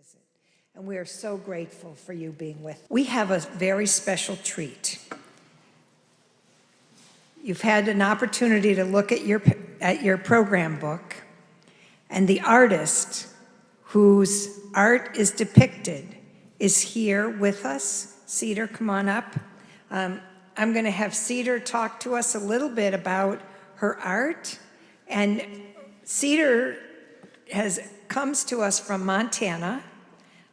visit. And we are so grateful for you being with us. We have a very special treat. You've had an opportunity to look at your program book, and the artist whose art is depicted is here with us. Cedar, come on up. I'm going to have Cedar talk to us a little bit about her art. And Cedar comes to us from Montana,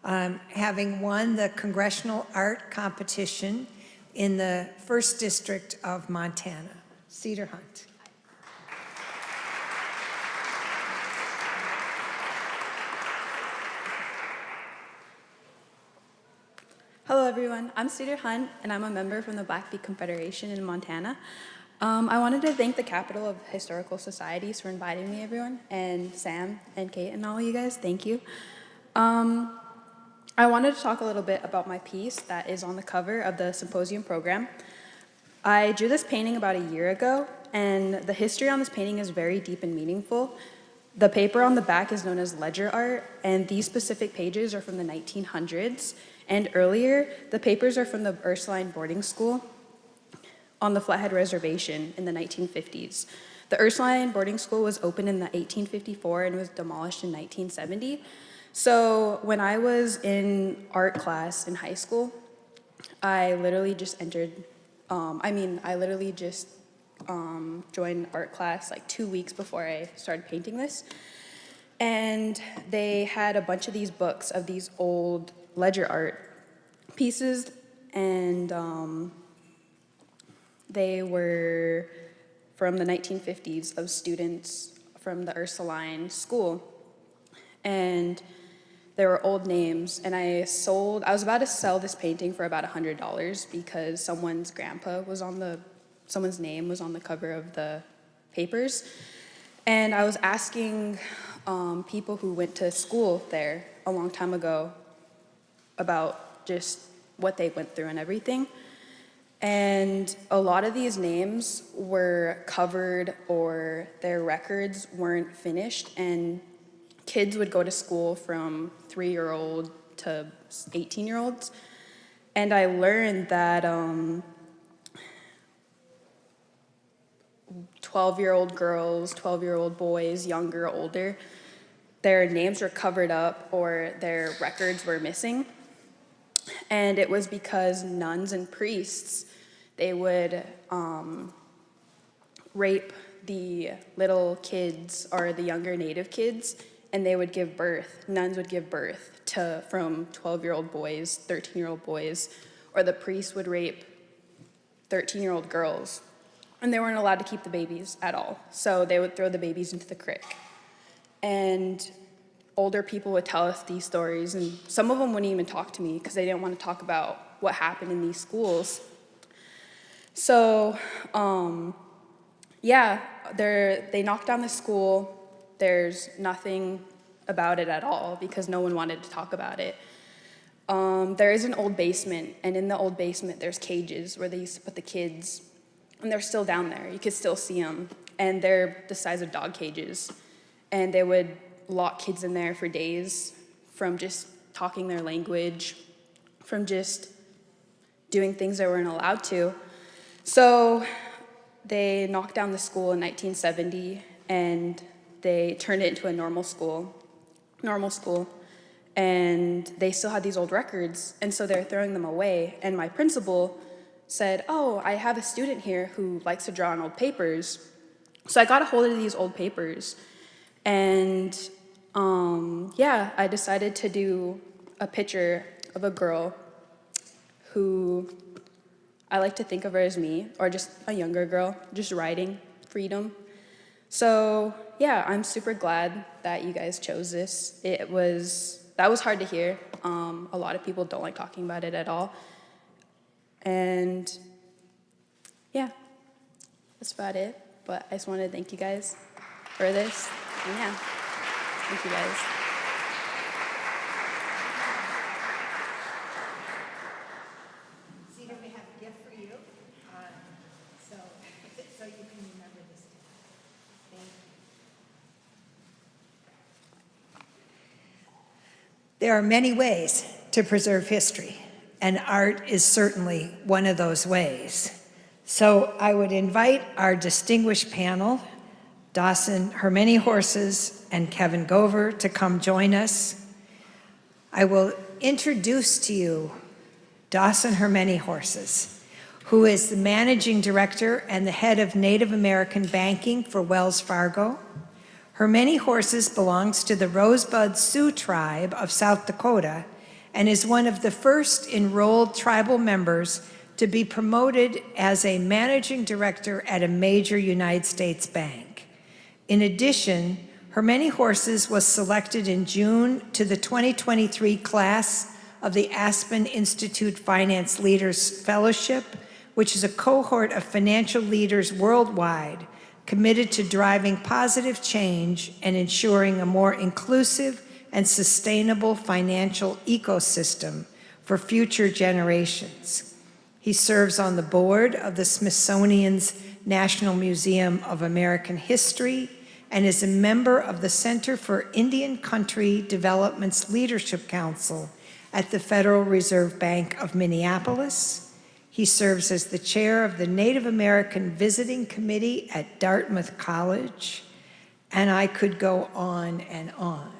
having won the Congressional Art Competition in the 1st District of Montana. Cedar Hunt. Hello everyone, I'm Cedar Hunt and I'm a member from the Blackfeet Confederation in Montana. I wanted to thank the Capital of Historical Societies for inviting me, everyone, and Sam and Kate and all you guys, thank you. I wanted to talk a little bit about my piece that is on the cover of the Symposium program. I drew this painting about a year ago, and the history on this painting is very deep and meaningful. The paper on the back is known as ledger art, and these specific pages are from the 1900s. And earlier, the papers are from the Ursuline boarding school on the Flathead Reservation in the 1950s. The Ursuline boarding school was opened in 1854 and was demolished in 1970. So when I was in art class in high school, I literally just joined art class like 2 weeks before I started painting this. And they had a bunch of these books of these old ledger art pieces, and they were from the 1950s of students from the Ursuline school. And there were old names, and I was about to sell this painting for about $100 because someone's name was on the cover of the papers. And I was asking people who went to school there a long time ago about just what they went through and everything. And a lot of these names were covered or their records weren't finished, and kids would go to school from 3-year-old to 18-year-olds. And I learned that 12-year-old girls, 12-year-old boys, younger, older, their names were covered up or their records were missing. And it was because nuns and priests, they would rape the little kids or the younger native kids, and they would give birth, nuns would give birth from 12-year-old boys, 13-year-old boys, or the priests would rape 13-year-old girls. And they weren't allowed to keep the babies at all. So they would throw the babies into the creek. And older people would tell us these stories, and some of them wouldn't even talk to me because they didn't want to talk about what happened in these schools. So, they knocked down the school. There's nothing about it at all because no one wanted to talk about it. There is an old basement, and in the old basement there's cages where they used to put the kids, and they're still down there. You could still see them, and they're the size of dog cages. And they would lock kids in there for days from just talking their language, from just doing things they weren't allowed to. So they knocked down the school in 1970, and they turned it into a normal school, and they still had these old records, and so they're throwing them away. And my principal said, "Oh, I have a student here who likes to draw on old papers." So I got a hold of these old papers, and I decided to do a picture of a girl who I like to think of her as me, or just a younger girl, just writing freedom. So yeah, I'm super glad that you guys chose this. That was hard to hear. A lot of people don't like talking about it at all. And yeah, that's about it. But I just wanted to thank you guys for this. And yeah, thank you guys. Cedar, we have a gift for you, so you can remember this. Thank you. There are many ways to preserve history, and art is certainly one of those ways. So I would invite our distinguished panel, Dawson Her Many Horses and Kevin Gover, to come join us. I will introduce to you Dawson Her Many Horses, who is the managing director and the head of Native American banking for Wells Fargo. Her Many Horses belongs to the Rosebud Sioux tribe of South Dakota and is one of the first enrolled tribal members to be promoted as a managing director at a major United States bank. In addition, Her Many Horses was selected in June to the 2023 class of the Aspen Institute Finance Leaders Fellowship, which is a cohort of financial leaders worldwide committed to driving positive change and ensuring a more inclusive and sustainable financial ecosystem for future generations. He serves on the board of the Smithsonian's National Museum of American History and is a member of the Center for Indian Country Development's Leadership Council at the Federal Reserve Bank of Minneapolis. He serves as the chair of the Native American Visiting Committee at Dartmouth College, and I could go on and on,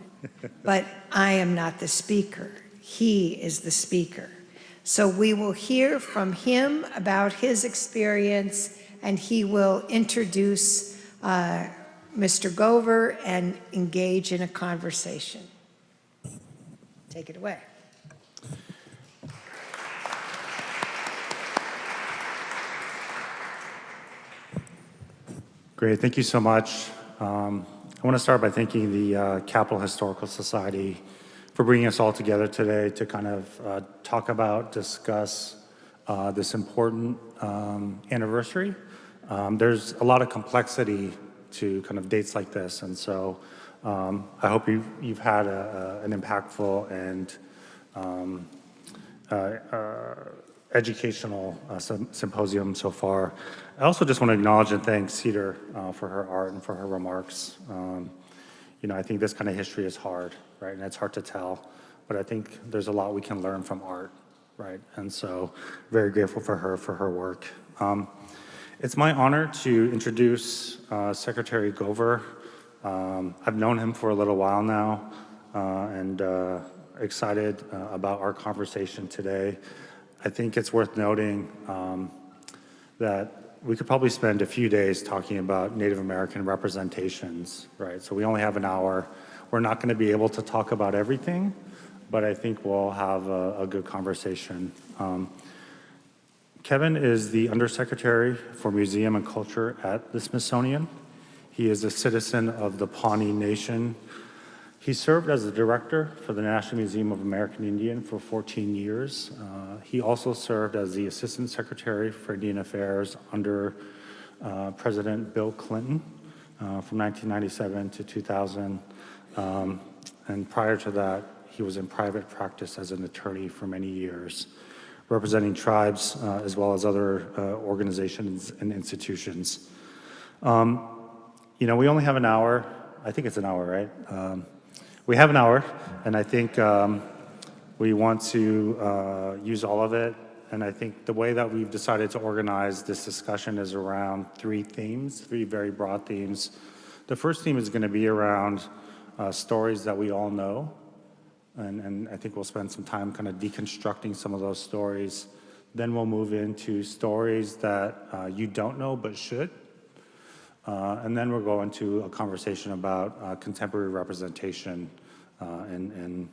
but I am not the speaker. He is the speaker. So we will hear from him about his experience, and he will introduce Mr. Gover and engage in a conversation. Take it away. Great, thank you so much. I want to start by thanking the Capitol Historical Society for bringing us all together today to kind of talk about, discuss this important anniversary. There's a lot of complexity to kind of dates like this, and so I hope you've had an impactful and educational symposium so far. I also just want to acknowledge and thank Cedar for her art and for her remarks. You know, I think this kind of history is hard, right? And it's hard to tell, but I think there's a lot we can learn from art, right? And so very grateful for her work. It's my honor to introduce Secretary Gover. I've known him for a little while now and excited about our conversation today. I think it's worth noting that we could probably spend a few days talking about Native American representations, right? So we only have an hour. We're not going to be able to talk about everything, but I think we'll have a good conversation. Kevin is the Undersecretary for Museum and Culture at the Smithsonian. He is a citizen of the Pawnee Nation. He served as the director for the National Museum of American Indian for 14 years. He also served as the Assistant Secretary for Indian Affairs under President Bill Clinton from 1997 to 2000. And prior to that, he was in private practice as an attorney for many years, representing tribes as well as other organizations and institutions. You know, we only have an hour. I think it's an hour, right? We have an hour, and I think we want to use all of it. And I think the way that we've decided to organize this discussion is around three themes, three very broad themes. The first theme is going to be around stories that we all know. And I think we'll spend some time kind of deconstructing some of those stories. Then we'll move into stories that you don't know but should. And then we'll go into a conversation about contemporary representation of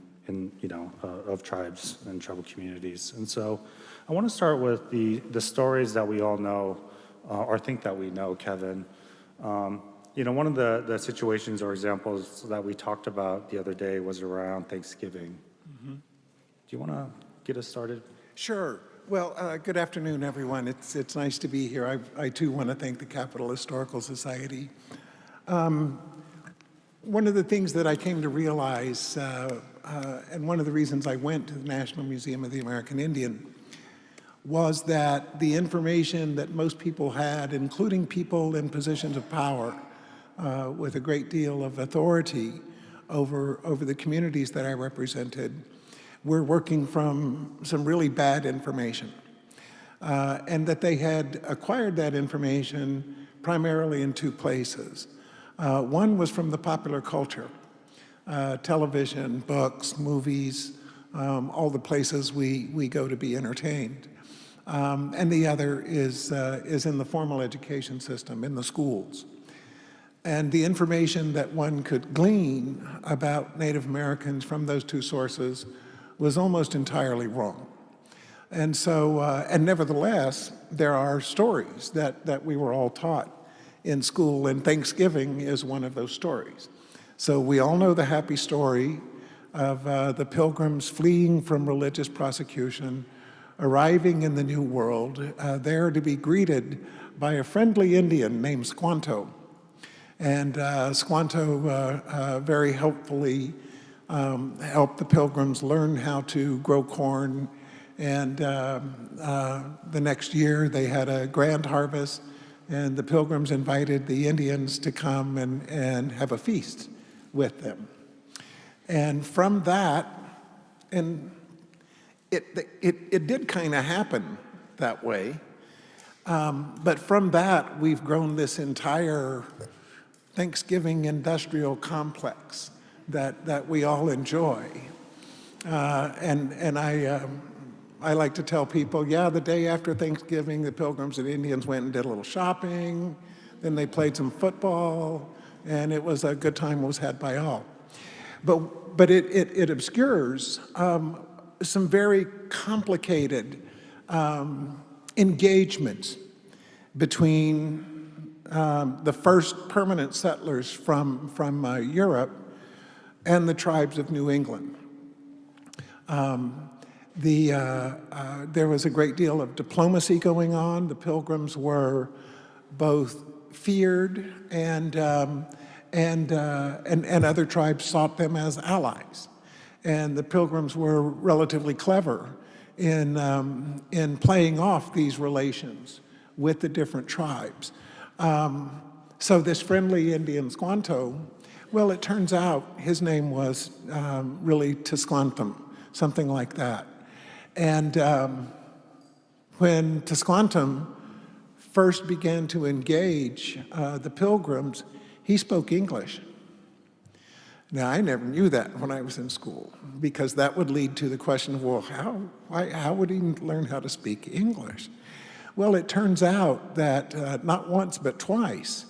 tribes and tribal communities. And so I want to start with the stories that we all know or think that we know, Kevin. You know, one of the situations or examples that we talked about the other day was around Thanksgiving. Mm-hmm. Do you want to get us started? Sure. Well, good afternoon, everyone. It's nice to be here. I too want to thank the Capitol Historical Society. One of the things that I came to realize, and one of the reasons I went to the National Museum of the American Indian, was that the information that most people had, including people in positions of power with a great deal of authority, over the communities that I represented were working from some really bad information. And that they had acquired that information primarily in two places. One was from the popular culture, television, books, movies, all the places we go to be entertained. And the other is in the formal education system, in the schools. And the information that one could glean about Native Americans from those two sources was almost entirely wrong. And so, and nevertheless, there are stories that we were all taught in school, and Thanksgiving is one of those stories. So we all know the happy story of the Pilgrims fleeing from religious prosecution, arriving in the New World, there to be greeted by a friendly Indian named Squanto. And Squanto very helpfully helped the Pilgrims learn how to grow corn. And the next year they had a grand harvest, and the Pilgrims invited the Indians to come and have a feast with them. And from that, and it did kind of happen that way, but from that we've grown this entire Thanksgiving industrial complex that we all enjoy. And I like to tell people, yeah, the day after Thanksgiving, the Pilgrims and Indians went and did a little shopping, then they played some football, and it was a good time was had by all. But it obscures some very complicated engagements between the first permanent settlers from Europe and the tribes of New England. There was a great deal of diplomacy going on. The Pilgrims were both feared, and other tribes sought them as allies. And the Pilgrims were relatively clever in playing off these relations with the different tribes. So this friendly Indian Squanto, well, it turns out his name was really Tisquantum, something like that. And when Tisquantum first began to engage the Pilgrims, he spoke English. Now, I never knew that when I was in school, because that would lead to the question of, well, how would he learn how to speak English? Well, it turns out that not once but twice,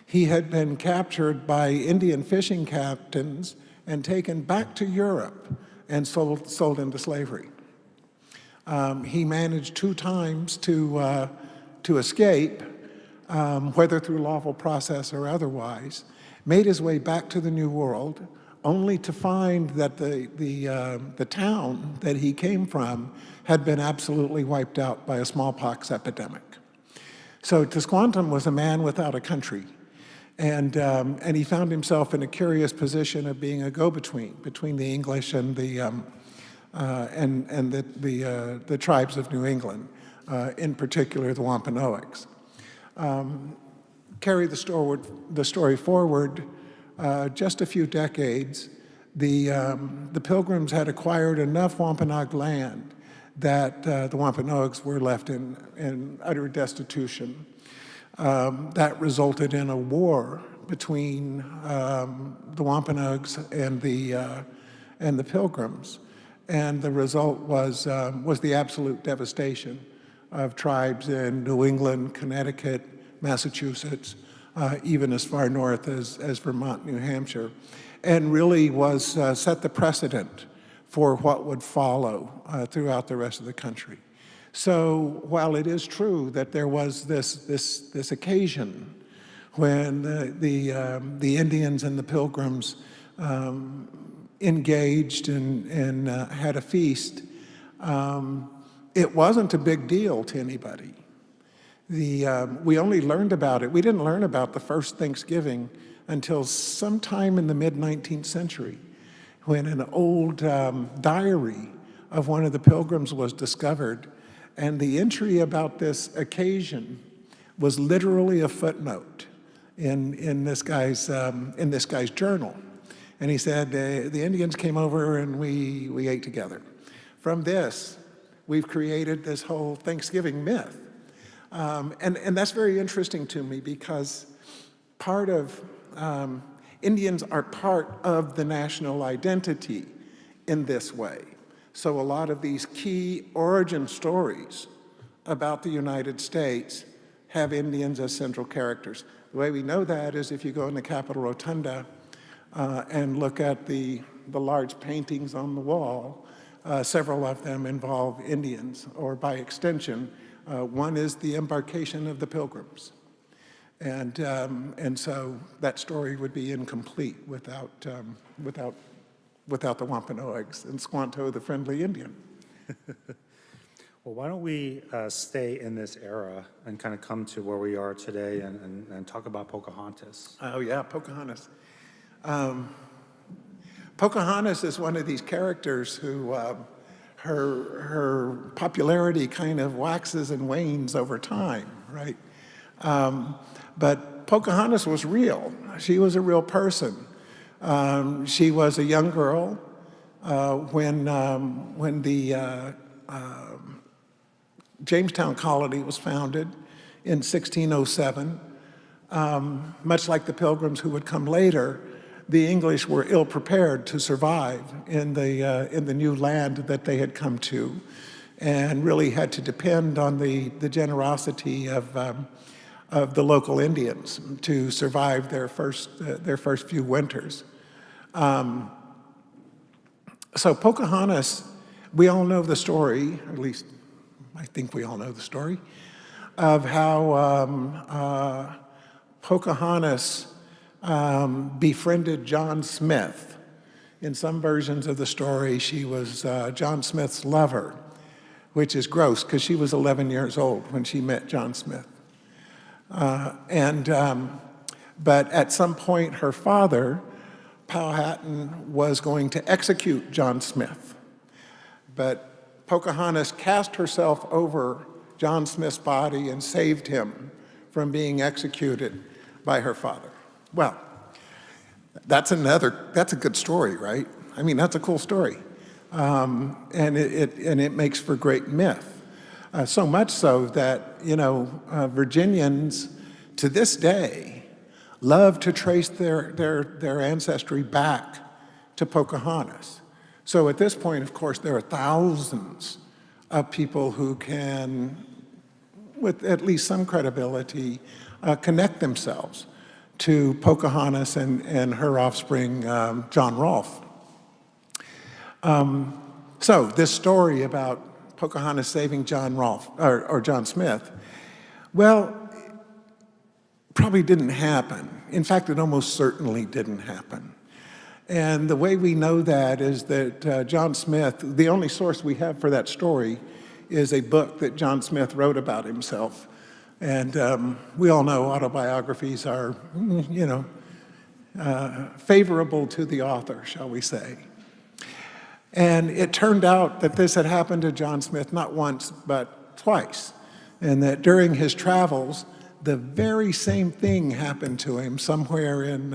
he had been captured by Indian fishing captains and taken back to Europe and sold into slavery. He managed 2 times to escape, whether through lawful process or otherwise, made his way back to the New World, only to find that the town that he came from had been absolutely wiped out by a smallpox epidemic. So Tisquantum was a man without a country, and he found himself in a curious position of being a go-between between the English and the tribes of New England, in particular the Wampanoags. Carry the story forward just a few decades. The Pilgrims had acquired enough Wampanoag land that the Wampanoags were left in utter destitution. That resulted in a war between the Wampanoags and the Pilgrims, and the result was the absolute devastation of tribes in New England, Connecticut, Massachusetts, even as far north as Vermont, New Hampshire, and really was set the precedent for what would follow throughout the rest of the country. So while it is true that there was this occasion when the Indians and the Pilgrims engaged and had a feast, it wasn't a big deal to anybody. We only learned about it. We didn't learn about the first Thanksgiving until sometime in the mid-19th century, when an old diary of one of the Pilgrims was discovered, and the entry about this occasion was literally a footnote in this guy's journal. And he said, the Indians came over and we ate together. From this, we've created this whole Thanksgiving myth. And that's very interesting to me because part of, Indians are part of the national identity in this way. So a lot of these key origin stories about the United States have Indians as central characters. The way we know that is if you go in the Capitol Rotunda and look at the large paintings on the wall, several of them involve Indians, or by extension, one is the embarkation of the Pilgrims. And so that story would be incomplete without the Wampanoags and Squanto, the friendly Indian. Well, why don't we stay in this era and kind of come to where we are today and talk about Pocahontas? Oh yeah, Pocahontas. Pocahontas is one of these characters who her popularity kind of waxes and wanes over time, right? But Pocahontas was real. She was a real person. She was a young girl when the Jamestown colony was founded in 1607. Much like the Pilgrims who would come later, the English were ill prepared to survive in the new land that they had come to, and really had to depend on the generosity of the local Indians to survive their first few winters. So Pocahontas, we all know the story, or at least I think we all know the story, of how Pocahontas befriended John Smith. In some versions of the story, she was John Smith's lover, which is gross because she was 11 years old when she met John Smith. But at some point, her father, Powhatan, was going to execute John Smith. But Pocahontas cast herself over John Smith's body and saved him from being executed by her father. Well, that's a good story, right? I mean, that's a cool story. And it makes for great myth. So much so that, Virginians to this day love to trace their ancestry back to Pocahontas. So at this point, of course, there are thousands of people who can, with at least some credibility, connect themselves to Pocahontas and her offspring, John Rolfe. So this story about Pocahontas saving John Rolfe, or John Smith, well, probably didn't happen. In fact, it almost certainly didn't happen. And the way we know that is that John Smith, the only source we have for that story is a book that John Smith wrote about himself. And we all know autobiographies are, favorable to the author, shall we say. And it turned out that this had happened to John Smith not once, but twice. And that during his travels, the very same thing happened to him somewhere in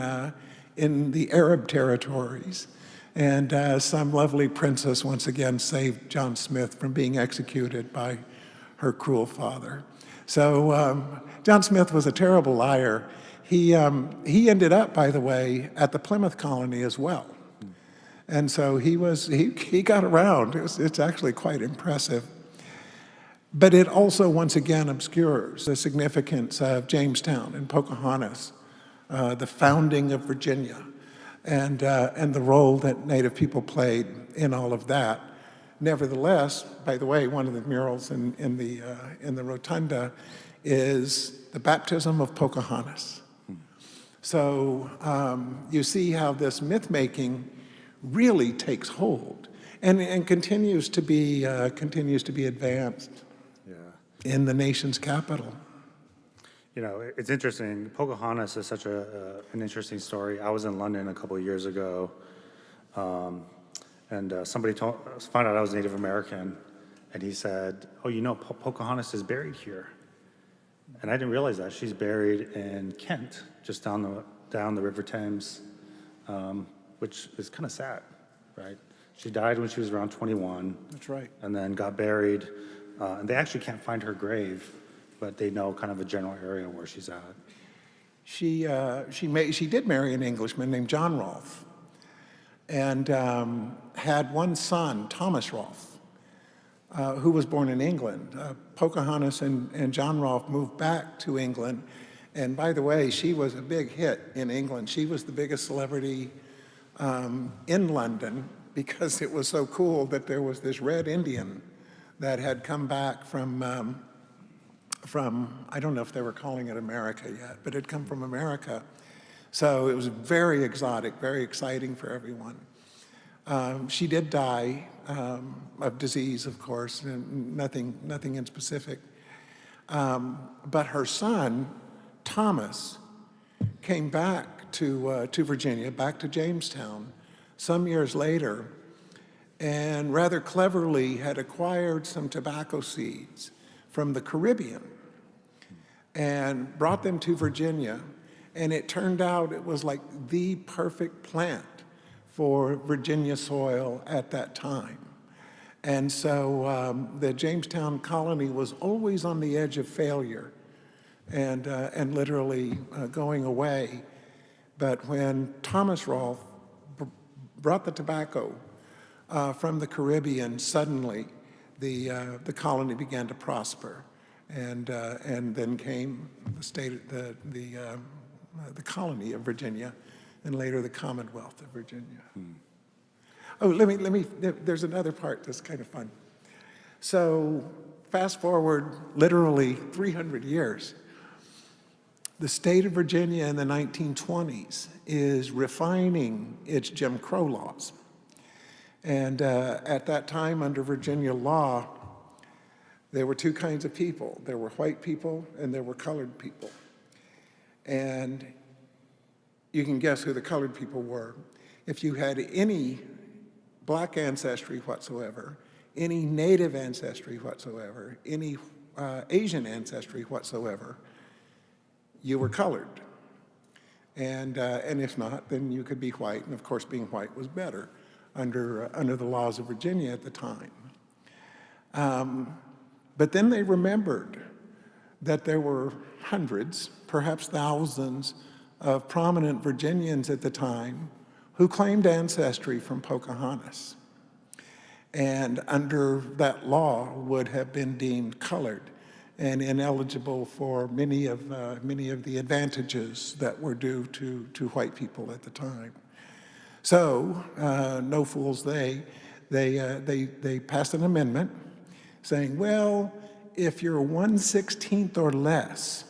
the Arab territories. And some lovely princess once again saved John Smith from being executed by her cruel father. So John Smith was a terrible liar. He ended up, by the way, at the Plymouth colony as well. And so he got around. It's actually quite impressive. But it also, once again, obscures the significance of Jamestown and Pocahontas, the founding of Virginia, and the role that Native people played in all of that. Nevertheless, by the way, one of the murals in the rotunda is the baptism of Pocahontas. So you see how this myth-making really takes hold and continues to be advanced in the nation's capital. It's interesting. Pocahontas is such an interesting story. I was in London a couple of years ago, and somebody found out I was Native American, and he said, "Oh, Pocahontas is buried here," and I didn't realize that she's buried in Kent, just down the River Thames. which is kind of sad, right? She died when she was around 21. That's right. And then got buried. And they actually can't find her grave, but they know kind of a general area where she's at. She did marry an Englishman named John Rolfe, and had one son, Thomas Rolfe, who was born in England. Pocahontas and John Rolfe moved back to England, and by the way, she was a big hit in England. She was the biggest celebrity in London because it was so cool that there was this red Indian that had come back from, I don't know if they were calling it America yet, but it had come from America. So it was very exotic, very exciting for everyone. She did die of disease, of course, and nothing in specific. But her son, Thomas, came back to Virginia, back to Jamestown, some years later, and rather cleverly had acquired some tobacco seeds from the Caribbean and brought them to Virginia. And it turned out it was like the perfect plant for Virginia soil at that time. And so the Jamestown colony was always on the edge of failure and literally going away. But when Thomas Rolfe brought the tobacco from the Caribbean, suddenly the colony began to prosper, and then came the colony of Virginia, and later the Commonwealth of Virginia. Oh, there's another part that's kind of fun. So fast forward literally 300 years. The state of Virginia in the 1920s is refining its Jim Crow laws. And at that time, under Virginia law, there were two kinds of people. There were white people and there were colored people. And you can guess who the colored people were. If you had any black ancestry whatsoever, any native ancestry whatsoever, any Asian ancestry whatsoever, you were colored. And if not, then you could be white. And of course, being white was better under the laws of Virginia at the time. But then they remembered that there were hundreds, perhaps thousands, of prominent Virginians at the time who claimed ancestry from Pocahontas, and under that law would have been deemed colored and ineligible for many of the advantages that were due to white people at the time. So, no fools they passed an amendment saying, well, if you're 1/16 or less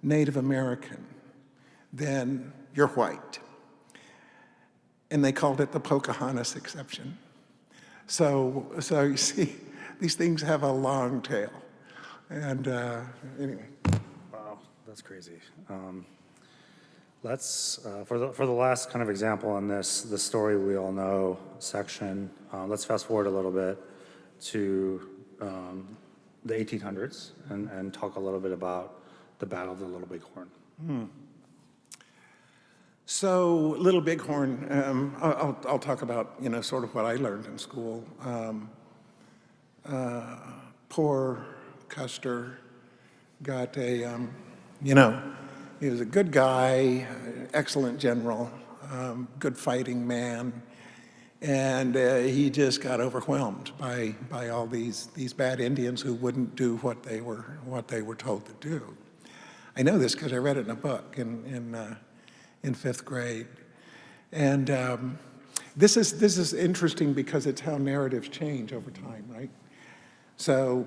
Native American, then you're white. And they called it the Pocahontas exception. So you see, these things have a long tail. And anyway. Wow, that's crazy. Let's, for the last kind of example on this, the story we all know section, let's fast forward a little bit to the 1800s and talk a little bit about the Battle of the Little Bighorn. So Little Bighorn, I'll talk about, sort of what I learned in school. Poor Custer got he was a good guy, excellent general, good fighting man, and he just got overwhelmed by all these bad Indians who wouldn't do what they were told to do. I know this because I read it in a book in fifth grade, and this is interesting because it's how narratives change over time, right? So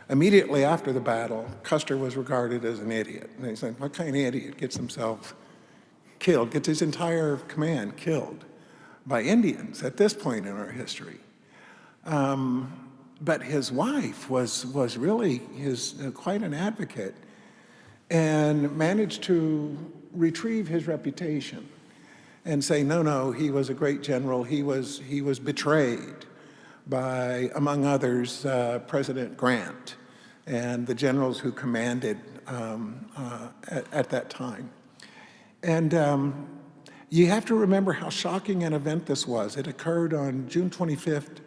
immediately after the battle, Custer was regarded as an idiot. And he said, what kind of idiot gets himself killed, gets his entire command killed by Indians at this point in our history? But his wife was really quite an advocate and managed to retrieve his reputation and say, no, he was a great general. He was betrayed by, among others, President Grant and the generals who commanded at that time. And You have to remember how shocking an event this was. It occurred on June 25th,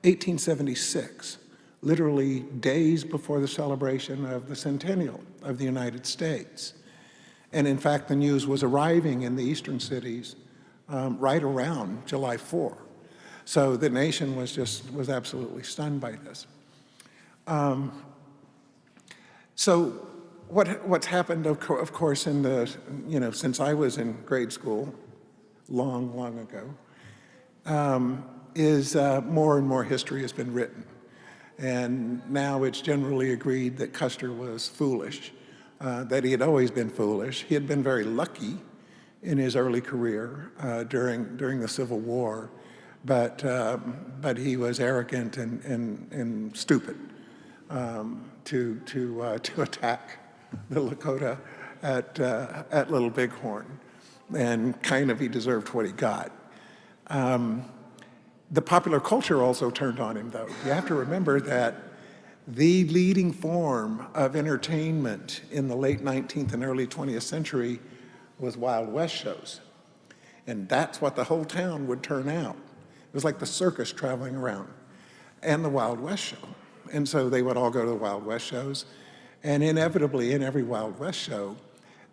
1876, literally days before the celebration of the centennial of the United States. And in fact, the news was arriving in the eastern cities right around July 4. So the nation was absolutely stunned by this. So what's happened, of course, in the, since I was in grade school, long ago, is more and more history has been written. And now it's generally agreed that Custer was foolish, that he had always been foolish. He had been very lucky in his early career during the Civil War, but he was arrogant and stupid to attack the Lakota at Little Bighorn, and kind of he deserved what he got. The popular culture also turned on him, though. You have to remember that the leading form of entertainment in the late 19th and early 20th century was Wild West shows. And that's what the whole town would turn out. It was like the circus traveling around, and the Wild West show. And so they would all go to the Wild West shows, and inevitably in every Wild West show,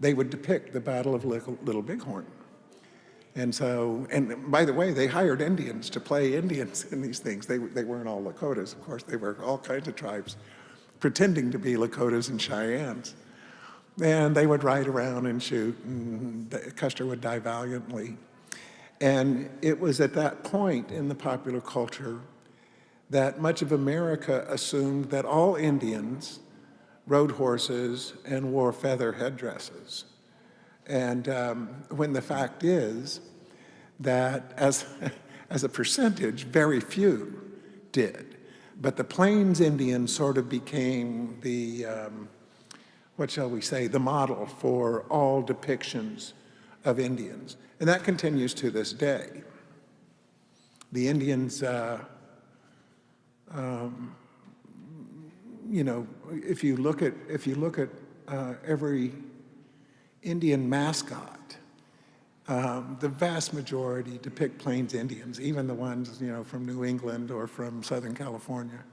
they would depict the Battle of Little Bighorn. And so, and by the way, they hired Indians to play Indians in these things. They weren't all Lakotas, of course. They were all kinds of tribes pretending to be Lakotas and Cheyennes. And they would ride around and shoot, and Custer would die valiantly. And it was at that point in the popular culture that much of America assumed that all Indians rode horses and wore feather headdresses. And when the fact is that as a percentage, very few did. But the Plains Indians sort of became the, what shall we say, the model for all depictions of Indians. And that continues to this day. The Indians, if you look at every Indian mascot, the vast majority depict Plains Indians, even the ones, from New England or from Southern California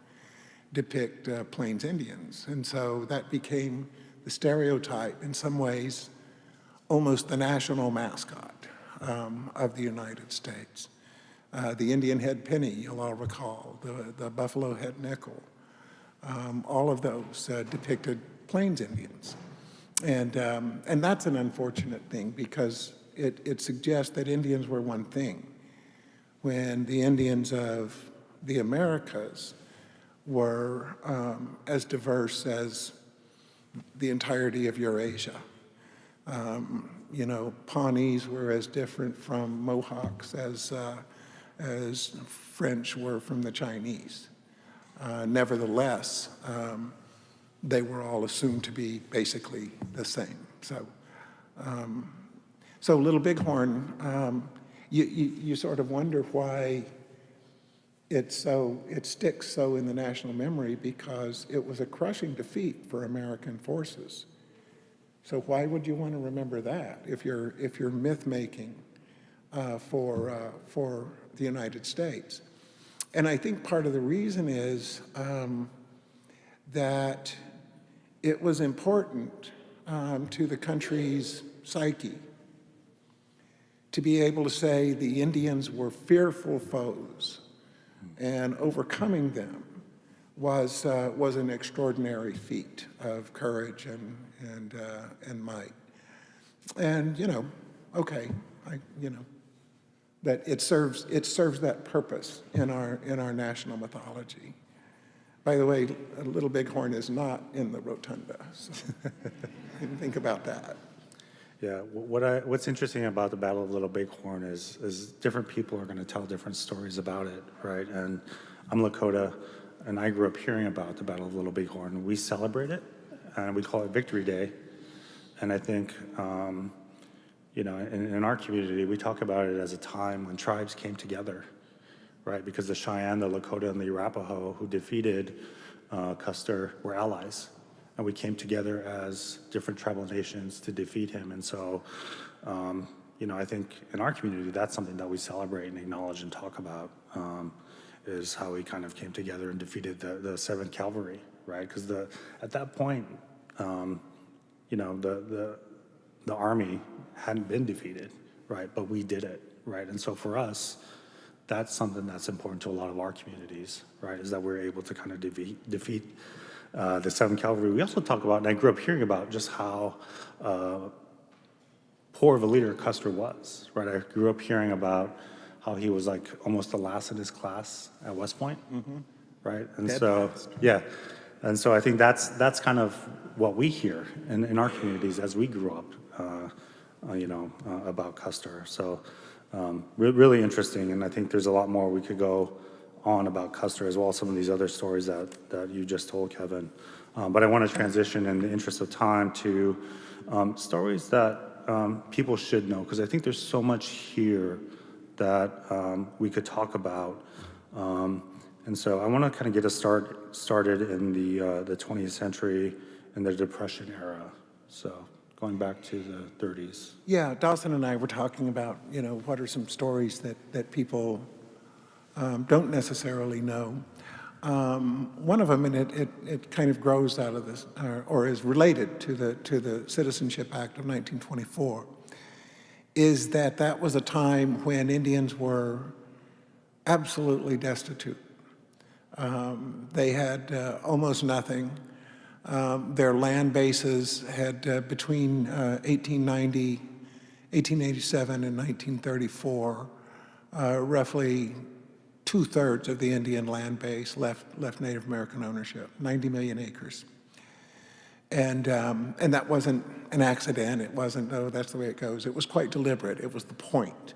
depict Plains Indians. And so that became the stereotype, in some ways, almost the national mascot of the United States. The Indian head penny, you'll all recall, the buffalo head nickel, all of those depicted Plains Indians. And that's an unfortunate thing, because it suggests that Indians were one thing, when the Indians of the Americas were as diverse as the entirety of Eurasia. Pawnees were as different from Mohawks as French were from the Chinese. Nevertheless, they were all assumed to be basically the same. So Little Bighorn, you sort of wonder why it sticks so in the national memory, because it was a crushing defeat for American forces. So why would you want to remember that if you're myth making for the United States? And I think part of the reason is that it was important to the country's psyche to be able to say the Indians were fearful foes, and overcoming them was an extraordinary feat of courage and might. And that it serves that purpose in our national mythology. By the way, Little Bighorn is not in the rotunda, so think about that. Yeah, what's interesting about the Battle of Little Bighorn is different people are going to tell different stories about it, right? And I'm Lakota, and I grew up hearing about the Battle of Little Bighorn. We celebrate it, and we call it Victory Day. And I think, in our community, we talk about it as a time when tribes came together, right? Because the Cheyenne, the Lakota, and the Arapaho, who defeated Custer, were allies. And we came together as different tribal nations to defeat him. And so I think in our community, that's something that we celebrate and acknowledge and talk about, is how we kind of came together and defeated the 7th Cavalry, right? Because at that point, the Army hadn't been defeated, right? But we did it, right? And so for us, that's something that's important to a lot of our communities, right? Is that we're able to kind of defeat the 7th Cavalry. We also talk about, and I grew up hearing about just how poor of a leader Custer was, right? I grew up hearing about how he was like almost the last in his class at West Point, right? And Dead so, last. yeah. And so I think that's kind of what we hear in our communities as we grew up, about Custer. So really interesting, and I think there's a lot more we could go on about Custer as well as some of these other stories that you just told, Kevin. But I want to transition in the interest of time to stories that people should know, because I think there's so much here that we could talk about. And so I want to kind of get us started in the 20th century and the Depression era. So going back to the 30s. Yeah, Dawson and I were talking about, what are some stories that people don't necessarily know. One of them, and it kind of grows out of this, or is related to the Citizenship Act of 1924, is that was a time when Indians were absolutely destitute. They had almost nothing. Their land bases had between 1887 and 1934, roughly 2/3 of the Indian land base left Native American ownership, 90 million acres. And that wasn't an accident. It wasn't, oh, that's the way it goes. It was quite deliberate. It was the point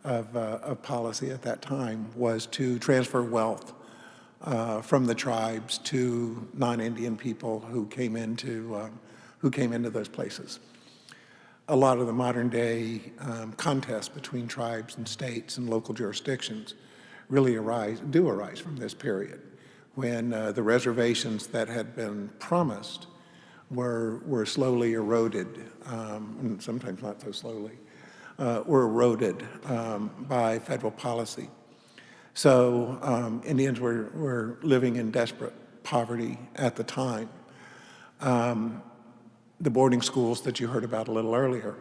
of policy at that time, was to transfer wealth from the tribes to non-Indian people who came into those places. A lot of the modern day contests between tribes and states and local jurisdictions really do arise from this period, when the reservations that had been promised were slowly eroded, and sometimes not so slowly, were eroded by federal policy. So Indians were living in desperate poverty at the time. The boarding schools that you heard about a little earlier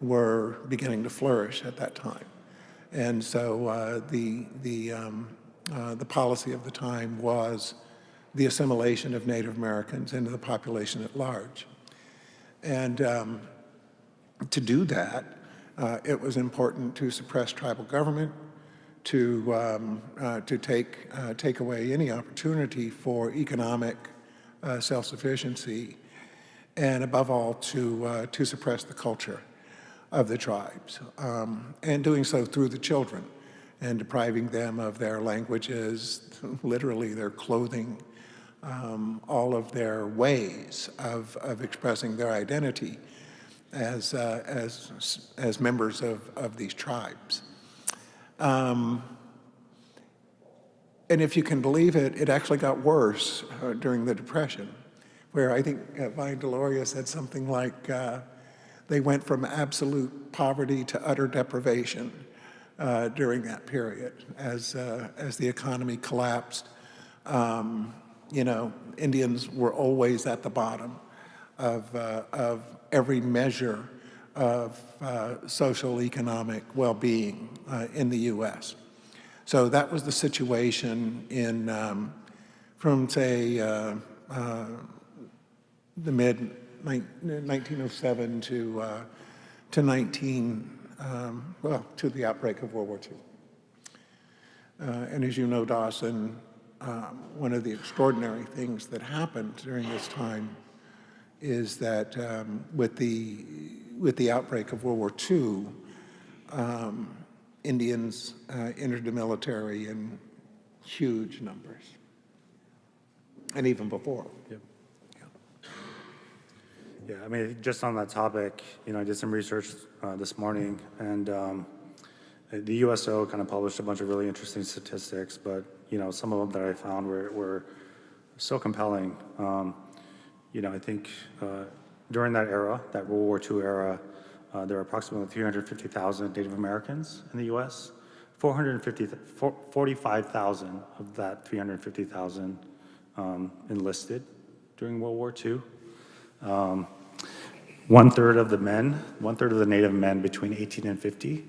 were beginning to flourish at that time. And so the policy of the time was the assimilation of Native Americans into the population at large. And to do that, it was important to suppress tribal government, to take away any opportunity for economic self-sufficiency, and above all, to suppress the culture of the tribes, and doing so through the children, and depriving them of their languages, literally their clothing, all of their ways of expressing their identity as members of these tribes. And if you can believe it, it actually got worse during the Depression, where I think Vine Deloria said something like, they went from absolute poverty to utter deprivation during that period as the economy collapsed. Indians were always at the bottom of every measure of social economic well-being in the U.S. So that was the situation from say the mid 1907 to the outbreak of World War II. And as you know, Dawson, one of the extraordinary things that happened during this time is that with the outbreak of World War II, Indians entered the military in huge numbers, and even before. Yep. Yeah, I mean, just on that topic, I did some research this morning, and the USO kind of published a bunch of really interesting statistics, but, some of them that I found were so compelling. I think during that era, that World War II era, there are approximately 350,000 Native Americans in the U.S. 45,000 of that 350,000 enlisted during World War II. One-third of the Native men between 18 and 50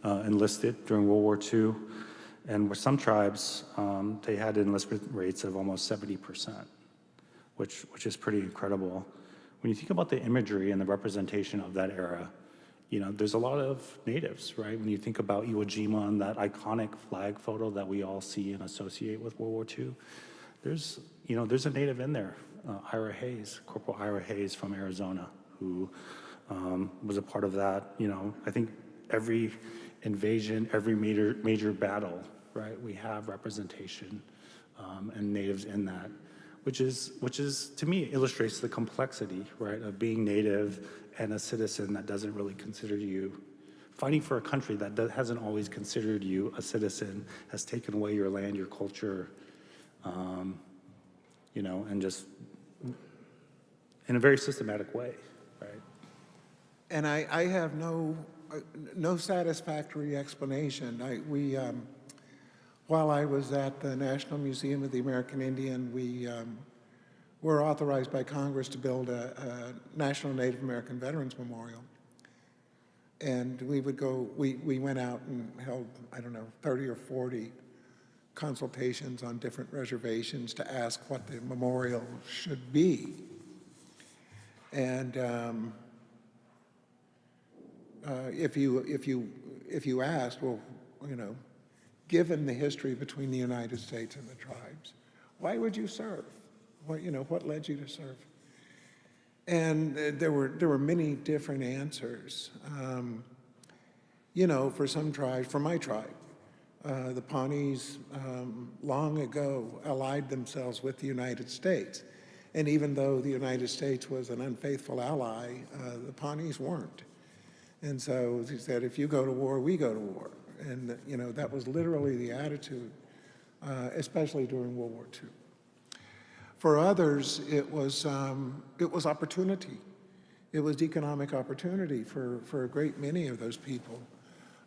enlisted during World War II. And with some tribes, they had enlistment rates of almost 70%, which is pretty incredible. When you think about the imagery and the representation of that era, there's a lot of natives, right? When you think about Iwo Jima and that iconic flag photo that we all see and associate with World War II, there's a native in there, Corporal Ira Hayes from Arizona, who was a part of that. I think every invasion, every major battle, right? We have representation and natives in that, which is to me illustrates the complexity, right, of being native and a citizen that doesn't really consider you. Fighting for a country that hasn't always considered you a citizen, has taken away your land, your culture, and just in a very systematic way, right? And I have no satisfactory explanation. While I was at the National Museum of the American Indian, we were authorized by Congress to build a National Native American Veterans Memorial. And we went out and held, 30 or 40 consultations on different reservations to ask what the memorial should be. And if you asked, well, given the history between the United States and the tribes, why would you serve? What led you to serve? And there were many different answers. For some tribes, for my tribe, the Pawnees long ago allied themselves with the United States. And even though the United States was an unfaithful ally, the Pawnees weren't. And so he said, if you go to war, we go to war. And that was literally the attitude, especially during World War II. For others, it was opportunity. It was economic opportunity for a great many of those people,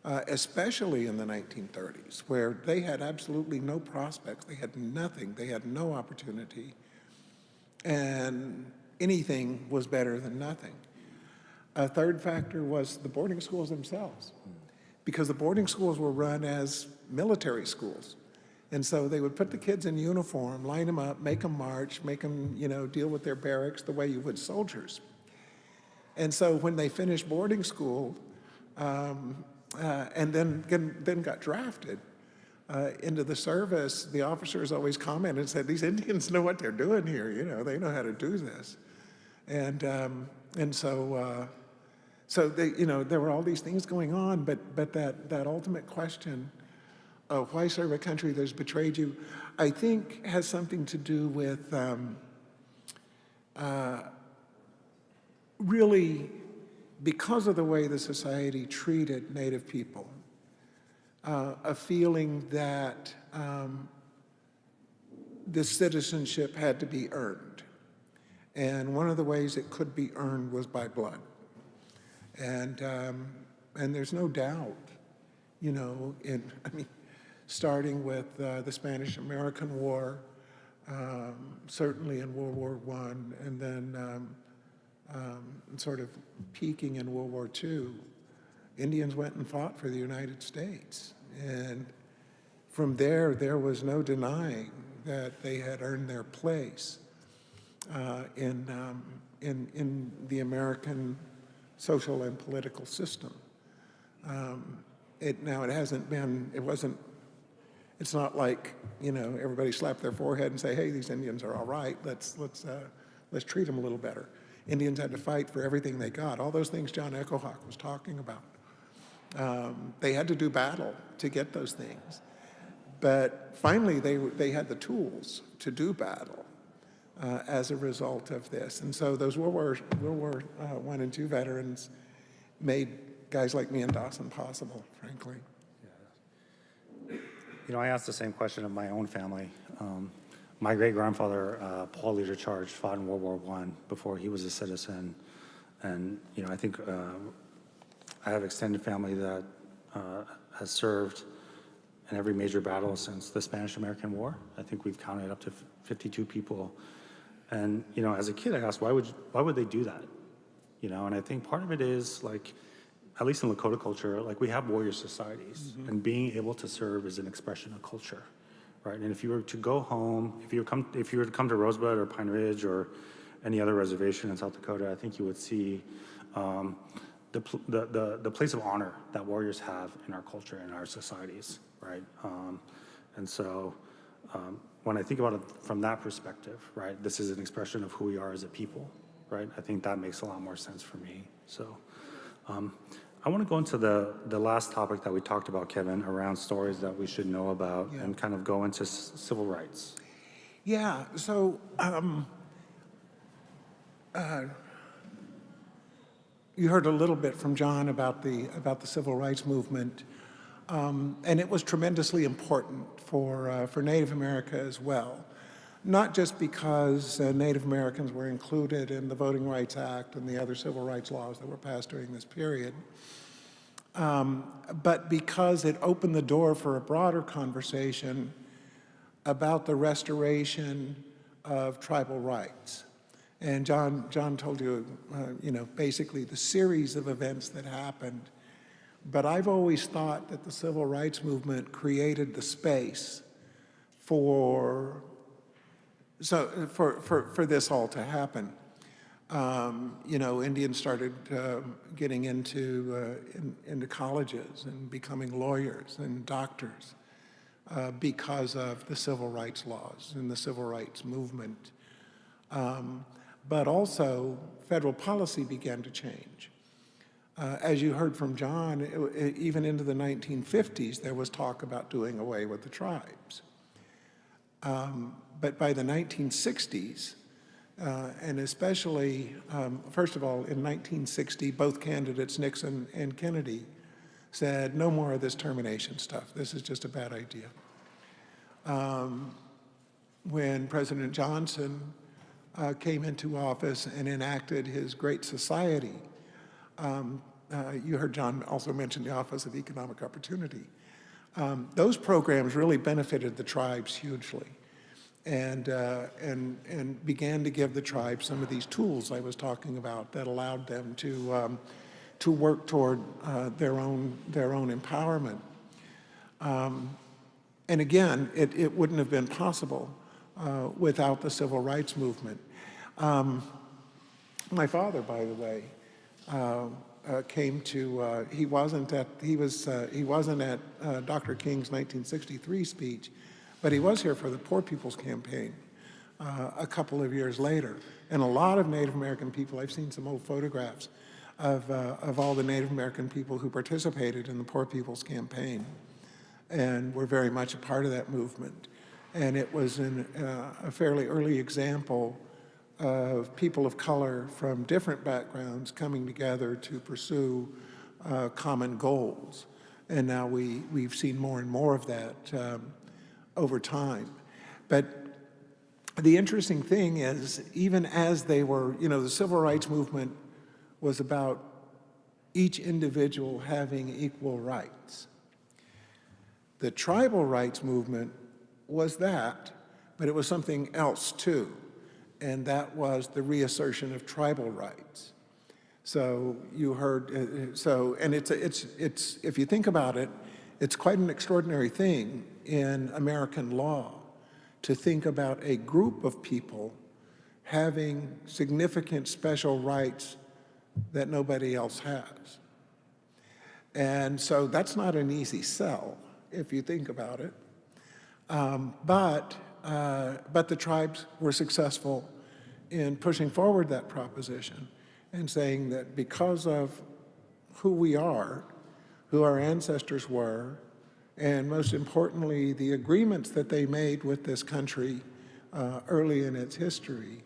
especially in the 1930s, where they had absolutely no prospects. They had nothing. They had no opportunity. And anything was better than nothing. A third factor was the boarding schools themselves, because the boarding schools were run as military schools. And so they would put the kids in uniform, line them up, make them march, make them, deal with their barracks the way you would soldiers. And so when they finished boarding school and then got drafted into the service, the officers always commented and said, these Indians know what they're doing here, they know how to do this. And so they, there were all these things going on, but that ultimate question of why serve a country that's betrayed you, I think has something to do with really, because of the way the society treated Native people, a feeling that this citizenship had to be earned. And one of the ways it could be earned was by blood. And there's no doubt, starting with the Spanish-American War, certainly in World War I, and then sort of peaking in World War II, Indians went and fought for the United States. And from there was no denying that they had earned their place in the American social and political system. It's not like, everybody slapped their forehead and say, hey, these Indians are all right, let's treat them a little better. Indians had to fight for everything they got, all those things John Echohawk was talking about. They had to do battle to get those things. But finally, they had the tools to do battle as a result of this. And so those World War I and II veterans made guys like me and Dawson possible, frankly. I asked the same question of my own family. My great-grandfather, Paul Leader Charge, fought in World War I before he was a citizen. And, I think I have extended family that has served in every major battle since the Spanish-American War. I think we've counted up to 52 people. And, you know, as a kid, I asked, why would they do that? You know, and I think part of it is, like, at least in Lakota culture, like, we have warrior societies, and being able to serve is an expression of culture, right? And if you were to go home, if you were to come to Rosebud or Pine Ridge or any other reservation in South Dakota, I think you would see the place of honor that warriors have in our culture and our societies, right? And so when I think about it from that perspective, right, this is an expression of who we are as a people, right? I think that makes a lot more sense for me. So I want to go into the last topic that we talked about, Kevin, around stories that we should know about, and kind of go into civil rights. Yeah, so you heard a little bit from John about the civil rights movement, and it was tremendously important for Native America as well. Not just because Native Americans were included in the Voting Rights Act and the other civil rights laws that were passed during this period, but because it opened the door for a broader conversation about the restoration of tribal rights. And John told you, you know, basically the series of events that happened. But I've always thought that the civil rights movement created the space for this all to happen. You know, Indians started getting into colleges and becoming lawyers and doctors because of the civil rights laws and the civil rights movement. But also, federal policy began to change. As you heard from John, even into the 1950s, there was talk about doing away with the tribes. But by the 1960s, and especially, first of all, in 1960, both candidates, Nixon and Kennedy, said, no more of this termination stuff. This is just a bad idea. When President Johnson came into office and enacted his Great Society, you heard John also mention the Office of Economic Opportunity. Those programs really benefited the tribes hugely, and began to give the tribes some of these tools I was talking about that allowed them to work toward their own empowerment. And again, it wouldn't have been possible without the civil rights movement. My father, by the way, came to, he wasn't at Dr. King's 1963 speech, but he was here for the Poor People's Campaign a couple of years later. And a lot of Native American people, I've seen some old photographs of all the Native American people who participated in the Poor People's Campaign and were very much a part of that movement. And it was a fairly early example of people of color from different backgrounds coming together to pursue common goals. And now we've seen more and more of that over time. But the interesting thing is, even as they were, you know, the civil rights movement was about each individual having equal rights. The tribal rights movement was that, but it was something else too, and that was the reassertion of tribal rights. So you heard, and it's if you think about it, it's quite an extraordinary thing in American law to think about a group of people having significant special rights that nobody else has. And so that's not an easy sell, if you think about it. But the tribes were successful in pushing forward that proposition and saying that because of who we are, who our ancestors were, and most importantly, the agreements that they made with this country early in its history,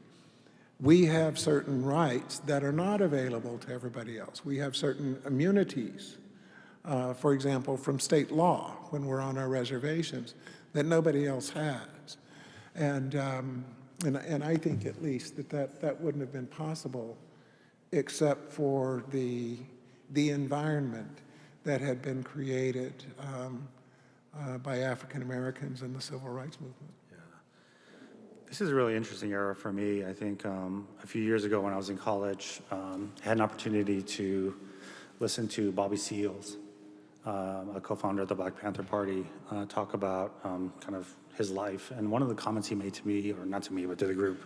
we have certain rights that are not available to everybody else. We have certain immunities, for example, from state law when we're on our reservations that nobody else has. And I think at least that wouldn't have been possible except for the the environment that had been created by African Americans in the Civil Rights Movement. This is a really interesting era for me. I think a few years ago when I was in college, I had an opportunity to listen to Bobby Seals, a co-founder of the Black Panther Party, talk about kind of his life. And one of the comments he made to me, or not to me, but to the group,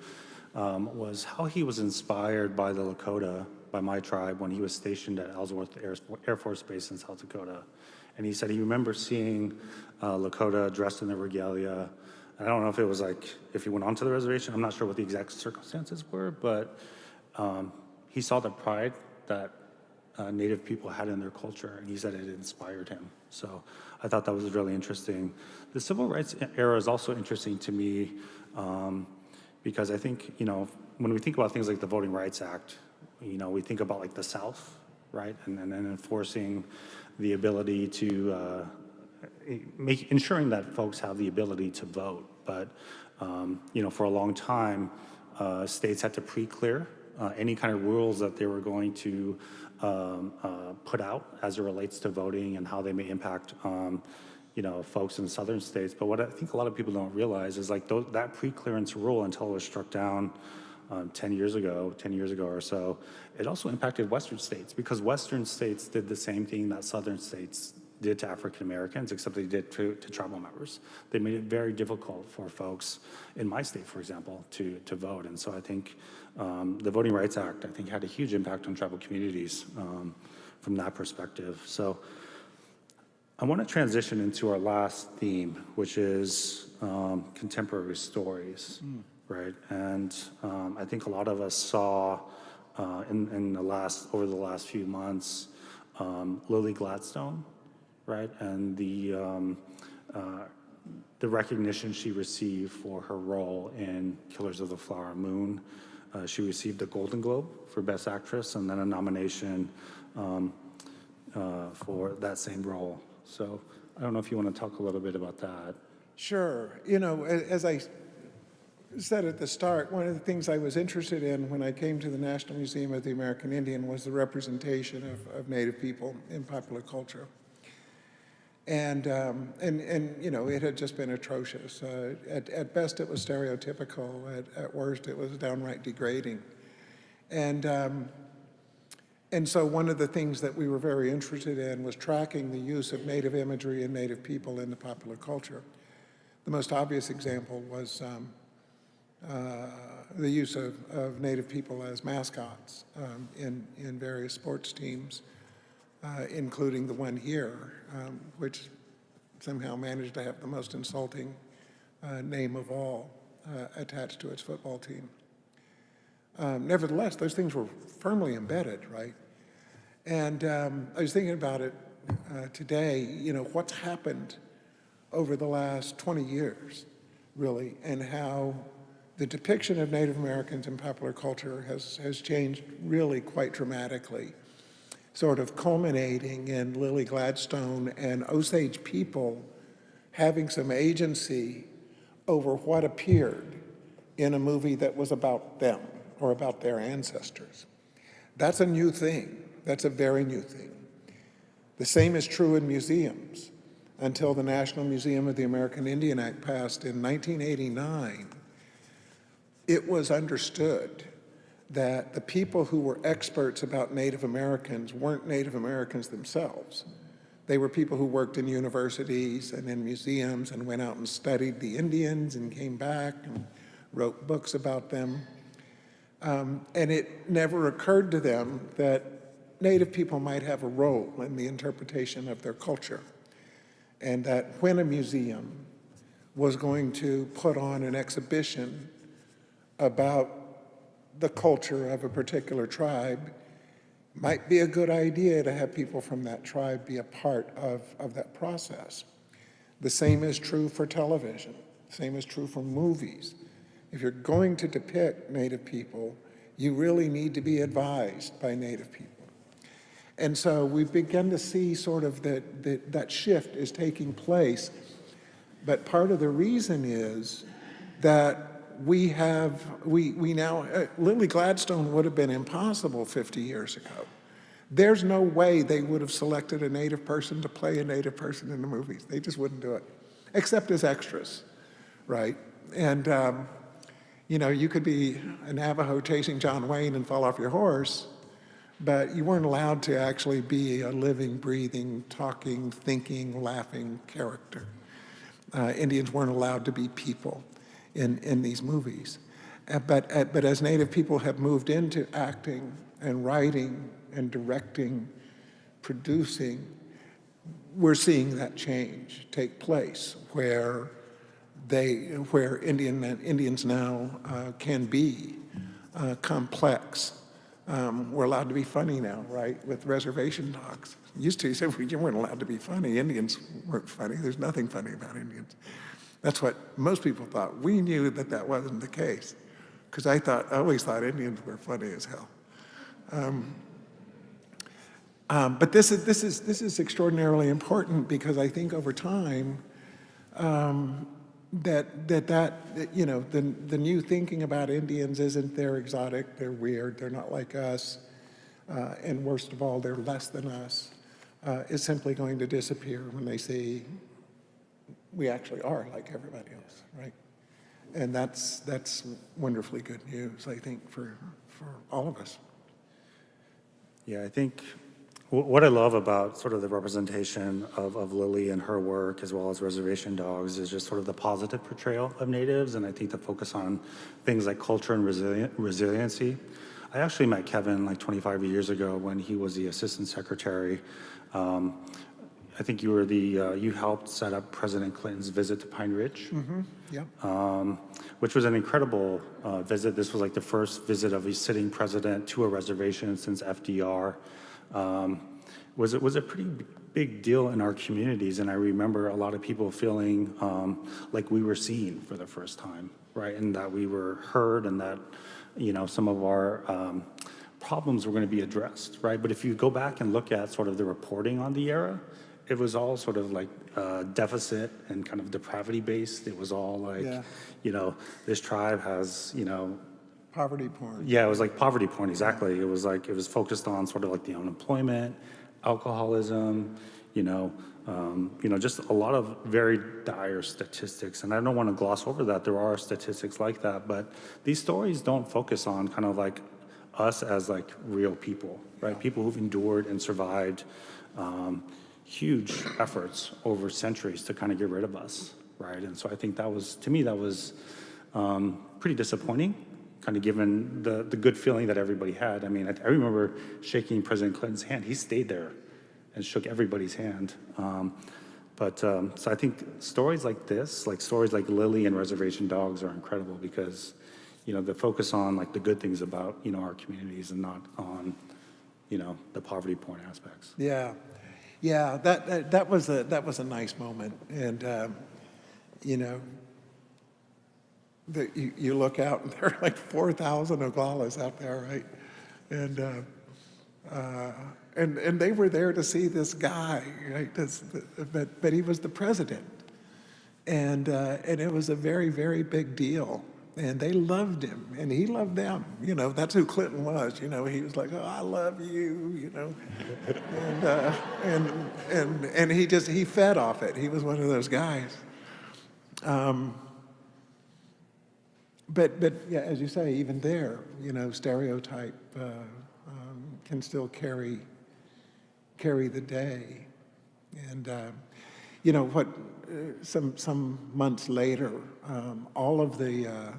was how he was inspired by the Lakota, by my tribe, when he was stationed at Ellsworth Air Force Base in South Dakota. And he said he remembers seeing Lakota dressed in their regalia. I don't know if it was like, if he went onto the reservation, I'm not sure what the exact circumstances were, but he saw the pride that Native people had in their culture, and he said it inspired him. So I thought that was really interesting. The civil rights era is also interesting to me because I think, when we think about things like the Voting Rights Act, we think about like the South, right? And then enforcing the ability to ensuring that folks have the ability to vote. But, for a long time, states had to pre-clear any kind of rules that they were going to put out as it relates to voting and how they may impact, folks in southern states. But what I think a lot of people don't realize is like that pre-clearance rule, until it was struck down 10 years ago or so, it also impacted Western states, because Western states did the same thing that Southern states did to African Americans, except they did to tribal members. They made it very difficult for folks in my state, for example, to vote. And so I think the Voting Rights Act, I think, had a huge impact on tribal communities from that perspective. So I want to transition into our last theme, which is contemporary stories, right? And I think a lot of us saw over the last few months, Lily Gladstone, right? And the recognition she received for her role in Killers of the Flower Moon. She received a Golden Globe for Best Actress, and then a nomination for that same role. So I don't know if you want to talk a little bit about that. Sure. As I said at the start, one of the things I was interested in when I came to the National Museum of the American Indian was the representation of Native people in popular culture. And it had just been atrocious. At best, it was stereotypical. At worst, it was downright degrading. And so one of the things that we were very interested in was tracking the use of Native imagery and Native people in the popular culture. The most obvious example was the use of Native people as mascots in various sports teams, including the one here, which somehow managed to have the most insulting name of all attached to its football team. Nevertheless, those things were firmly embedded, right? And I was thinking about it today, what's happened over the last 20 years, really, and how the depiction of Native Americans in popular culture has changed really quite dramatically, sort of culminating in Lily Gladstone and Osage people having some agency over what appeared in a movie that was about them or about their ancestors. That's a new thing. That's a very new thing. The same is true in museums. Until the National Museum of the American Indian Act passed in 1989, it was understood that the people who were experts about Native Americans weren't Native Americans themselves. They were people who worked in universities and in museums and went out and studied the Indians and came back and wrote books about them. And it never occurred to them that Native people might have a role in the interpretation of their culture, and that when a museum was going to put on an exhibition about the culture of a particular tribe, might be a good idea to have people from that tribe be a part of that process. The same is true for television. The same is true for movies. If you're going to depict Native people, you really need to be advised by Native people. And so we've begun to see sort of that shift is taking place. But part of the reason is that we now, Lily Gladstone would have been impossible 50 years ago. There's no way they would have selected a Native person to play a Native person in the movies. They just wouldn't do it, except as extras, right? And, you know, you could be a Navajo chasing John Wayne and fall off your horse, but you weren't allowed to actually be a living, breathing, talking, thinking, laughing character. Indians weren't allowed to be people in these movies. But as Native people have moved into acting and writing and directing, producing, we're seeing that change take place where Indians now can be complex. We're allowed to be funny now, right, with Reservation Dogs. Used to, you said you weren't allowed to be funny. Indians weren't funny. There's nothing funny about Indians. That's what most people thought. We knew that that wasn't the case, because I always thought Indians were funny as hell. But this is extraordinarily important, because I think over time that you know, the new thinking about Indians isn't they're exotic, they're weird, they're not like us, and worst of all, they're less than us, is simply going to disappear when they see we actually are like everybody else, right? And that's wonderfully good news, I think, for all of us. Yeah, I think what I love about sort of the representation of Lily and her work, as well as Reservation Dogs, is just sort of the positive portrayal of Natives, and I think the focus on things like culture and resiliency. I actually met Kevin like 25 years ago when he was the assistant secretary. I think you helped set up President Clinton's visit to Pine Ridge. Mm-hmm. Yep. Which was an incredible visit. This was like the first visit of a sitting president to a reservation since FDR. Was a pretty big deal in our communities, and I remember a lot of people feeling like we were seen for the first time, right, and that we were heard, and that, you know, some of our problems were going to be addressed, right? But if you go back and look at sort of the reporting on the era, it was all sort of like deficit and kind of depravity based. It was all like, you know, this tribe has, you know, poverty porn. Yeah, it was like poverty porn, exactly. It was focused on sort of like the unemployment, alcoholism, you know, just a lot of very dire statistics. And I don't want to gloss over that. There are statistics like that, but these stories don't focus on kind of like us as like real people, right? People who've endured and survived huge efforts over centuries to kind of get rid of us, right? And so I think that was, to me, that was pretty disappointing, kind of given the good feeling that everybody had. I mean, I remember shaking President Clinton's hand. He stayed there and shook everybody's hand. So I think stories like this, like stories like Lily and Reservation Dogs, are incredible because, you know, the focus on like the good things about, you know, our communities and not on, you know, the poverty porn aspects. Yeah, that was a nice moment, and you know, you look out and there are like 4,000 Ogalas out there, right? And they were there to see this guy, right? But he was the president, and it was a very, very big deal. And they loved him, and he loved them. You know, that's who Clinton was. You know, he was like, "Oh, I love you," you know, and he fed off it. He was one of those guys. But yeah, as you say, even there, you know, stereotype can still carry the day. And you know what? Some months later, all of the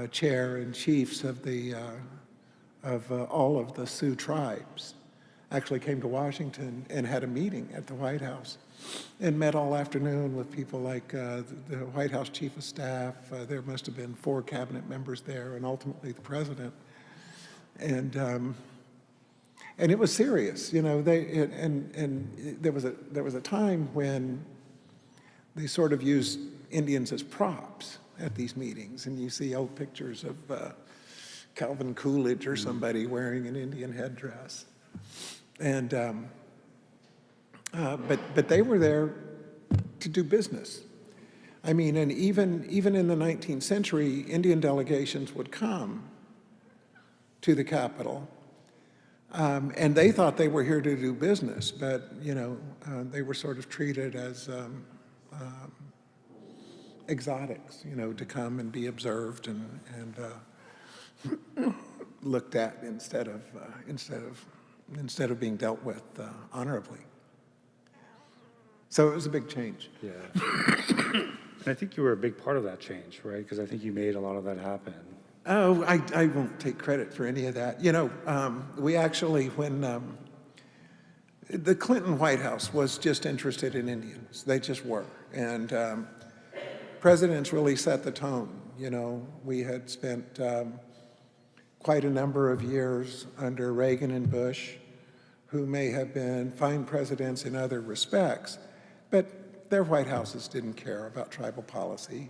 chair and chiefs of all of the Sioux tribes actually came to Washington and had a meeting at the White House, and met all afternoon with people like the White House Chief of Staff. There must have been 4 cabinet members there, and ultimately the president. And it was serious, you know. There was a time when they sort of used Indians as props at these meetings, and you see old pictures of Calvin Coolidge or somebody wearing an Indian headdress, and but they were there to do business. I mean, and even in the 19th century, Indian delegations would come to the Capitol And they thought they were here to do business, but, they were sort of treated as exotics, to come and be observed and looked at instead of being dealt with honorably. So it was a big change. Yeah. And I think you were a big part of that change, right? Because I think you made a lot of that happen. Oh, I won't take credit for any of that. We actually, when the Clinton White House was just interested in Indians, they just were. And presidents really set the tone. We had spent quite a number of years under Reagan and Bush, who may have been fine presidents in other respects, but their White Houses didn't care about tribal policy.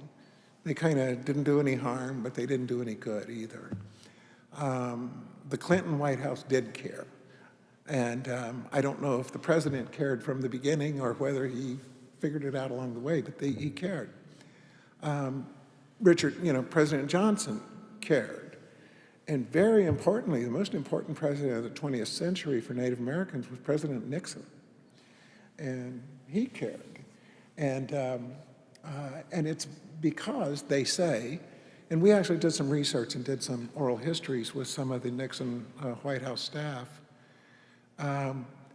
They kind of didn't do any harm, but they didn't do any good either. The Clinton White House did care. And I don't know if the president cared from the beginning or whether he figured it out along the way, but he cared. President Johnson cared. And very importantly, the most important president of the 20th century for Native Americans was President Nixon. And he cared. And it's because they say, and we actually did some research and did some oral histories with some of the Nixon White House staff.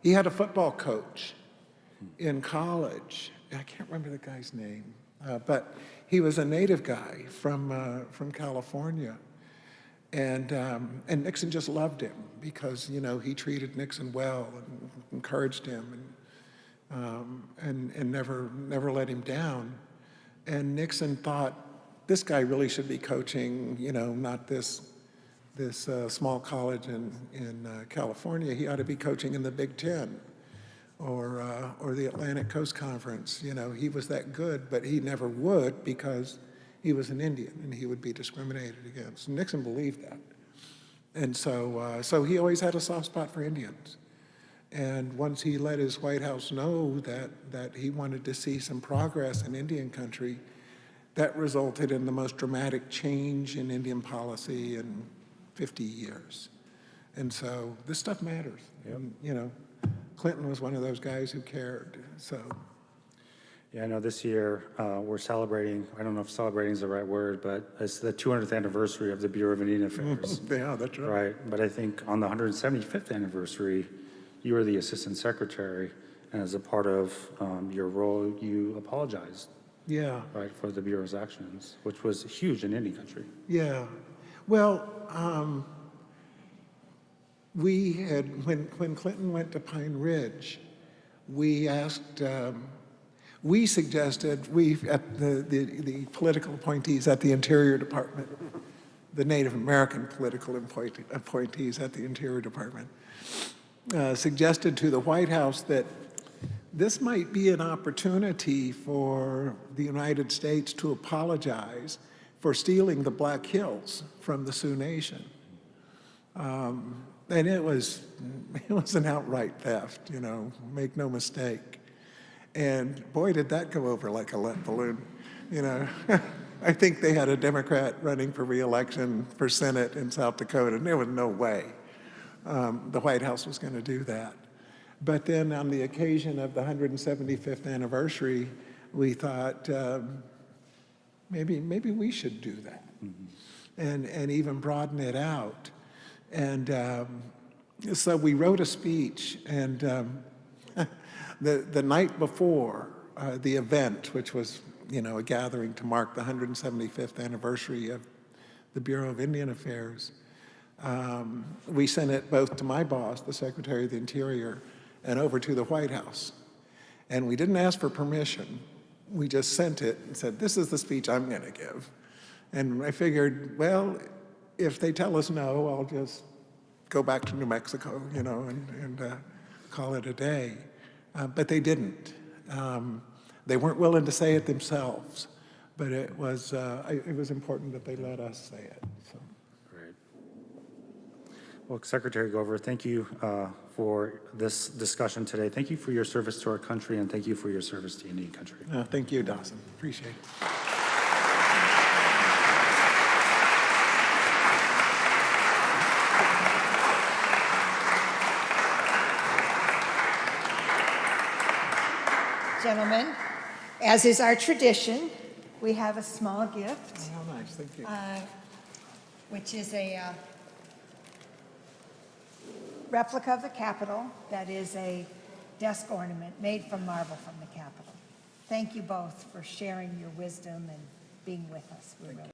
He had a football coach in college. I can't remember the guy's name, but he was a native guy from California. And Nixon just loved him because, he treated Nixon well and encouraged him and never let him down. And Nixon thought, this guy really should be coaching, not this small college in California. He ought to be coaching in the Big Ten or the Atlantic Coast Conference. He was that good, but he never would because he was an Indian and he would be discriminated against. And Nixon believed that. And so he always had a soft spot for Indians. And once he let his White House know that he wanted to see some progress in Indian country, that resulted in the most dramatic change in Indian policy in 50 years. And so this stuff matters. Yep. And, Clinton was one of those guys who cared, so. Yeah, I know this year we're celebrating, I don't know if celebrating is the right word, but it's the 200th anniversary of the Bureau of Indian Affairs. Yeah, that's right. Right, but I think on the 175th anniversary, you were the Assistant Secretary, and as a part of your role, you apologized, Yeah. right, for the Bureau's actions, which was huge in Indian country. Yeah. Well, we had, when Clinton went to Pine Ridge, we asked, we suggested, at the political appointees at the Interior Department, the Native American political appointees at the Interior Department, suggested to the White House that this might be an opportunity for the United States to apologize for stealing the Black Hills from the Sioux Nation. And it was an outright theft, make no mistake. And boy, did that go over like a lead balloon, I think they had a Democrat running for re-election for Senate in South Dakota, and there was no way the White House was going to do that. But then on the occasion of the 175th anniversary, we thought, maybe we should do that, and even broaden it out. And so we wrote a speech, and the night before the event, which was, a gathering to mark the 175th anniversary of the Bureau of Indian Affairs, we sent it both to my boss, the Secretary of the Interior, and over to the White House. And we didn't ask for permission. We just sent it and said, this is the speech I'm going to give. And I figured, well, if they tell us no, I'll just go back to New Mexico, and call it a day. But they didn't. They weren't willing to say it themselves, but it was important that they let us say it. So. Great. Well, Secretary Gover, thank you for this discussion today. Thank you for your service to our country, and thank you for your service to Indian country. Thank you, Dawson. Appreciate it. gentlemen, as is our tradition, we have a small gift, How nice, thank you. which is a replica of the Capitol that is a desk ornament made from marble from the Capitol. Thank you both for sharing your wisdom and being with us. We really